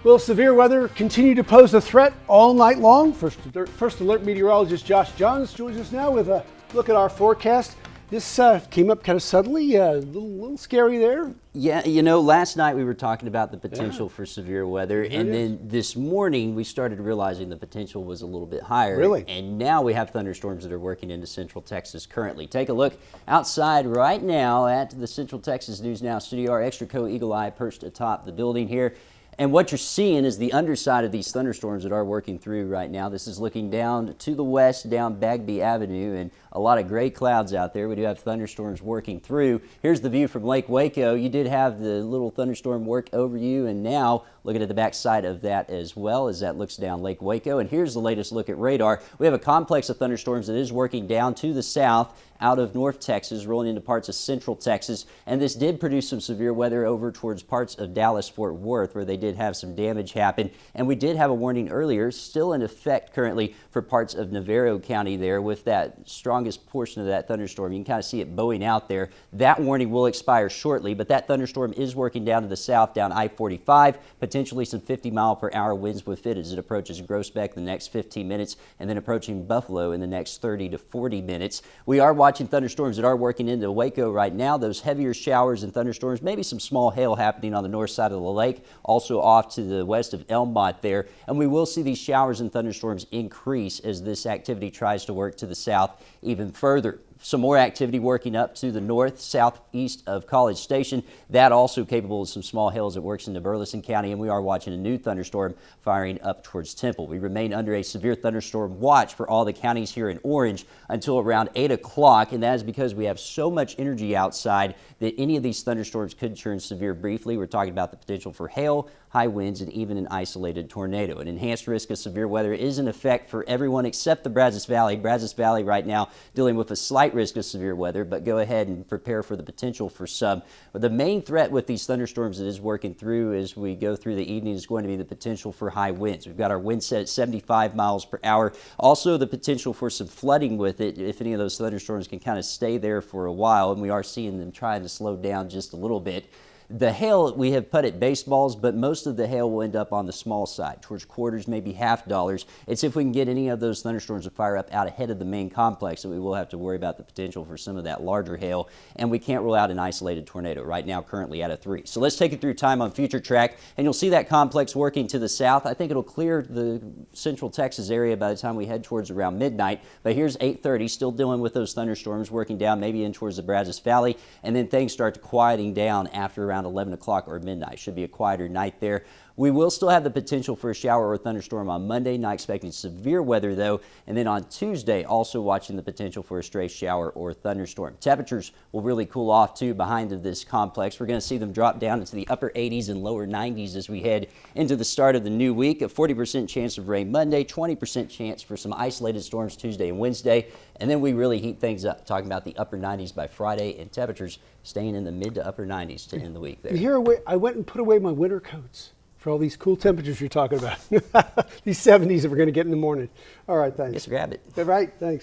Will severe weather continue to pose a threat all night long? First Alert meteorologist Josh Johns joins us now with a look at our forecast. This came up kind of suddenly, a little scary there. Yeah, last night we were talking about the potential for severe weather, and then this morning we started realizing the potential was a little bit higher. Really? And now we have thunderstorms that are working into central Texas currently. Take a look outside right now at the Central Texas News Now studio. Our Extra Co Eagle Eye perched atop the building here. And what you're seeing is the underside of these thunderstorms that are working through right now. This is looking down to the west, down Bagby Avenue, and a lot of gray clouds out there. We do have thunderstorms working through. Here's the view from Lake Waco. You did have the little thunderstorm work over you, and now looking at the backside of that as well as that looks down Lake Waco. And here's the latest look at radar. We have a complex of thunderstorms that is working down to the south out of North Texas, rolling into parts of Central Texas. And this did produce some severe weather over towards parts of Dallas-Fort Worth, where they did have some damage happen. And we did have a warning earlier, still in effect currently for parts of Navarro County there with that strongest portion of that thunderstorm. You can kind of see it bowing out there. That warning will expire shortly, but that thunderstorm is working down to the south, down I-45, potentially some 50-mile-per-hour winds with it as it approaches Groesbeck the next 15 minutes, and then approaching Buffalo in the next 30 to 40 minutes. We are watching thunderstorms that are working into Waco right now. Those heavier showers and thunderstorms, maybe some small hail happening on the north side of the lake, also off to the west of Elmont there. And we will see these showers and thunderstorms increase as this activity tries to work to the south even further. Some more activity working up to the north, southeast of College Station. That also capable of some small hail as it works into Burleson County, and we are watching a new thunderstorm firing up towards Temple. We remain under a severe thunderstorm watch for all the counties here in Orange until around 8 o'clock, and that is because we have so much energy outside that any of these thunderstorms could turn severe briefly. We're talking about the potential for hail, high winds, and even an isolated tornado. An enhanced risk of severe weather is in effect for everyone except the Brazos Valley. Brazos Valley right now dealing with a slight risk of severe weather, but go ahead and prepare for the potential for some. But the main threat with these thunderstorms that is working through as we go through the evening is going to be the potential for high winds. We've got our wind set at 75 miles per hour. Also the potential for some flooding with it if any of those thunderstorms can kind of stay there for a while, and we are seeing them trying to slow down just a little bit. The hail we have put at baseballs, but most of the hail will end up on the small side, towards quarters, maybe half dollars. It's if we can get any of those thunderstorms to fire up out ahead of the main complex that we will have to worry about the potential for some of that larger hail, and we can't rule out an isolated tornado right now currently at a 3. So let's take it through time on Future Track, and you'll see that complex working to the south. I think it'll clear the central Texas area by the time we head towards around midnight, but here's 8:30, still dealing with those thunderstorms working down maybe in towards the Brazos Valley, and then things start to quieting down after around 11 o'clock or midnight. Should be a quieter night there. We will still have the potential for a shower or thunderstorm on Monday, not expecting severe weather though. And then on Tuesday, also watching the potential for a stray shower or thunderstorm. Temperatures will really cool off too behind this complex. We're going to see them drop down into the upper 80s and lower 90s as we head into the start of the new week. A 40% chance of rain Monday, 20% chance for some isolated storms Tuesday and Wednesday. And then we really heat things up, talking about the upper 90s by Friday and temperatures staying in the mid to upper 90s to end the week there. Here I went and put away my winter coats for all these cool temperatures you're talking about. These 70s that we're going to get in the morning. All right, thanks. Just grab it. All right, thanks.